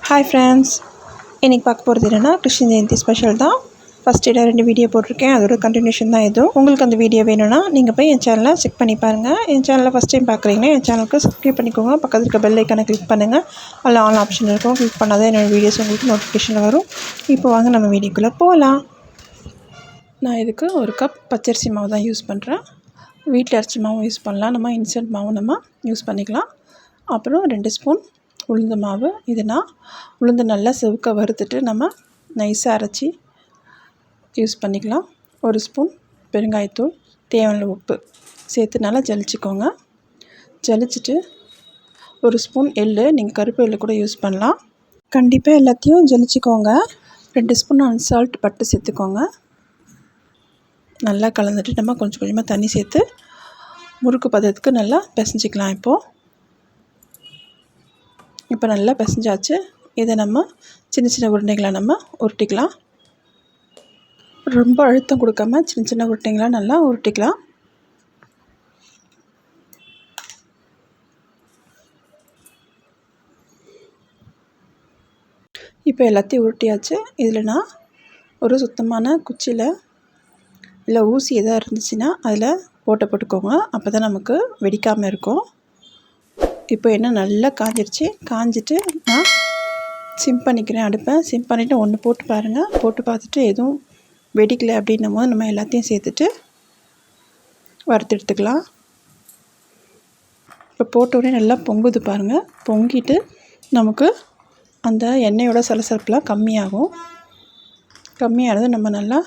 Hi friends, இன்றைக்கி பார்க்க போகிறது என்னென்னா கிருஷ்ண ஜெயந்தி ஸ்பெஷல் தான். ஃபஸ்ட் இடம் 2 வீடியோ போட்டிருக்கேன், அதோட கண்டினியூஷன் தான் இதுவும். உங்களுக்கு அந்த வீடியோ வேணும்னா நீங்கள் போய் என் சேனலை செக் பண்ணி பாருங்கள். என் சேனலில் ஃபஸ்ட் டைம் பார்க்குறீங்கன்னா என் சேனலுக்கு சப்ஸ்கிரைப் பண்ணிக்கோங்க. பக்கத்தில் இருக்க பெல் ஐக்கானை கிளிக் பண்ணுங்கள். அதில் ஆல் ஆப்ஷன் இருக்கும், கிளிக் பண்ணாதான் என்னோடய வீடியோஸ் உங்களுக்கு நோட்டிஃபிகேஷன் வரும். இப்போ வாங்க நம்ம வீடியோக்குள்ளே போகலாம். நான் இதுக்கு 1 கப் பச்சரிசி மாவு தான் யூஸ் பண்ணுறேன். வீட்டில் அரைச்சி மாவும் யூஸ் பண்ணலாம், நம்ம இன்ஸ்டன்ட் மாவும் நம்ம யூஸ் பண்ணிக்கலாம். அப்புறம் 2 ஸ்பூன் உளுந்து மாவு. இதுனா உளுந்து நல்லா செவுக்க வறுத்துட்டு நம்ம நைஸாக அரைச்சி யூஸ் பண்ணிக்கலாம். 1 ஸ்பூன் பெருங்காயத்தூள், தேவையான உப்பு சேர்த்து நல்லா ஜலிச்சுக்கோங்க. ஜலிச்சுட்டு 1 ஸ்பூன் எள்ளு, நீங்கள் கருப்பு எள்ளு கூட யூஸ் பண்ணலாம். கண்டிப்பாக எல்லாத்தையும் ஜலிச்சுக்கோங்க. 2 ஸ்பூன் அன்சால்ட் பட்டு சேர்த்துக்கோங்க. நல்லா கலந்துட்டு நம்ம கொஞ்சம் கொஞ்சமாக தண்ணி சேர்த்து முறுக்கு பதத்துக்கு நல்லா பிசைஞ்சிக்கலாம். இப்போ நல்லா பிசைஞ்சாச்சு. இதை நம்ம சின்ன சின்ன உருண்டைகளாக நம்ம உருட்டிக்கலாம். ரொம்ப அழுத்தம் கொடுக்காம சின்ன சின்ன உருண்டைகளாக நல்லா உருட்டிக்கலாம். இப்போ எல்லாத்தையும் உருட்டியாச்சு. இதில் நான் ஒரு சுத்தமான குச்சியில் இல்லை ஊசி எதாவது இருந்துச்சுன்னா அதில் போட்டுக்கோங்க. அப்போ தான் நமக்கு வெடிக்காமல் இருக்கும். இப்போ என்ன நல்லா காஞ்சிருச்சு. காஞ்சிட்டு நான் சிம் பண்ணிக்கிறேன் அடுப்பை. சிம் பண்ணிவிட்டு ஒன்று போட்டு பாருங்கள். போட்டு பார்த்துட்டு எதுவும் வெடிக்கலை அப்படின்னும் போது நம்ம எல்லாத்தையும் சேர்த்துட்டு வறுத்து எடுத்துக்கலாம். இப்போ போட்டோடனே நல்லா பொங்குது பாருங்கள். பொங்கிட்டு நமக்கு அந்த எண்ணெயோட சலசலப்புலாம் கம்மியாகும். கம்மியானது நம்ம நல்லா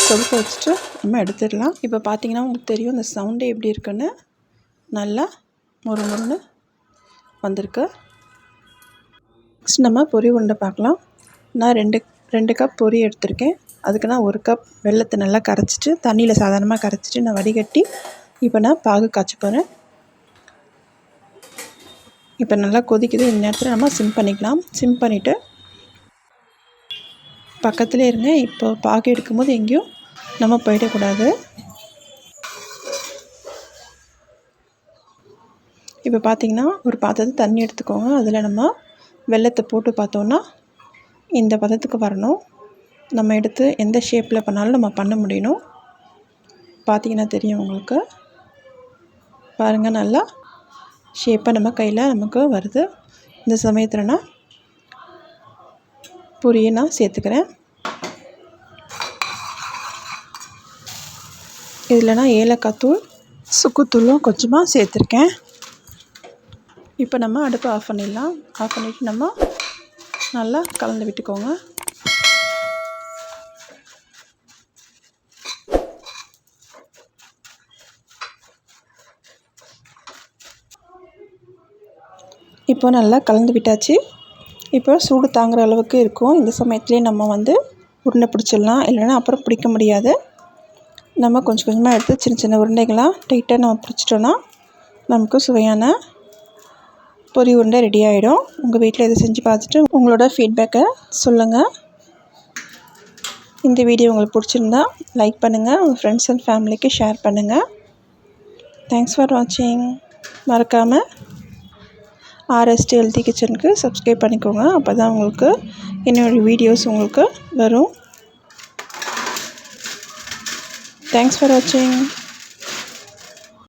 கொதிக்க வச்சுட்டு நம்ம எடுத்துடலாம். இப்போ பார்த்திங்கன்னா உங்களுக்கு தெரியும் இந்த சவுண்டே எப்படி இருக்குன்னு. நல்லா முறுமுறுன்னு வந்திருக்கு. நெக்ஸ்ட் நம்ம பொரி உருண்டை பார்க்கலாம். நான் ரெண்டு கப் பொரி எடுத்திருக்கேன். அதுக்கு நான் 1 கப் வெல்லத்தை நல்லா கரைச்சிட்டு தண்ணியில் சாதாரணமாக கரைச்சிட்டு நான் வடிகட்டி இப்போ நான் பாகு காய்ச்ச போகிறேன். இப்போ நல்லா கொதிக்குது. இந்த நேரத்தில் நம்ம சிம் பண்ணிக்கலாம். சிம் பண்ணிவிட்டு பக்கத்துலேயே இருங்க. இப்போ பாகு எடுக்கும்போது எங்கேயும் நம்ம போயிடக்கூடாது. இப்போ பார்த்திங்கன்னா ஒரு பாத்திரத்தை தண்ணி எடுத்துக்கோங்க. அதில் நம்ம வெல்லத்தை போட்டு பார்த்தோன்னா இந்த பதத்துக்கு வரணும். நம்ம எடுத்து எந்த ஷேப்பில் பண்ணாலும் நம்ம பண்ண முடியணும். பார்த்திங்கன்னா தெரியும் உங்களுக்கு. பாருங்கள், நல்லா ஷேப்பாக நம்ம கையில் நமக்கு வருது. இந்த சமயத்தில் நான் பொரியை நான் சேர்த்துக்கிறேன். இதில் நான் ஏலக்காய் தூள், சுக்குத்தூளும் கொஞ்சமாக சேர்த்துருக்கேன். இப்போ நம்ம அடுப்பை ஆஃப் பண்ணிடலாம். ஆஃப் பண்ணிவிட்டு நம்ம நல்லா கலந்து விட்டுக்கோங்க. இப்போ நல்லா கலந்து விட்டாச்சு. இப்போ சூடு தாங்குகிற அளவுக்கு இருக்கும். இந்த சமயத்துலேயே நம்ம உருண்டை பிடிச்சிடலாம். இல்லைன்னா அப்புறம் பிடிக்க முடியாது. நம்ம கொஞ்சம் கொஞ்சமாக எடுத்து சின்ன சின்ன உருண்டைகளாக டைட்டாக நம்ம பிடிச்சிட்டோன்னா நமக்கு சுவையான பொரி உருண்டை ரெடி ஆகிடும். உங்கள் வீட்டில் இதை செஞ்சு பார்த்துட்டு உங்களோட ஃபீட்பேக்கை சொல்லுங்கள். இந்த வீடியோ உங்களுக்கு பிடிச்சிருந்தா லைக் பண்ணுங்கள். உங்கள் ஃப்ரெண்ட்ஸ் அண்ட் ஃபேமிலிக்கு ஷேர் பண்ணுங்கள். தேங்க்ஸ் ஃபார் வாட்சிங். மறக்காமல் ஆர்எஸ்டி ஹெல்தி கிச்சனுக்கு சப்ஸ்கிரைப் பண்ணிக்கோங்க. அப்போ தான் உங்களுக்கு என்னோடய வீடியோஸ் உங்களுக்கு வரும். தேங்க்ஸ் ஃபார் வாட்சிங்.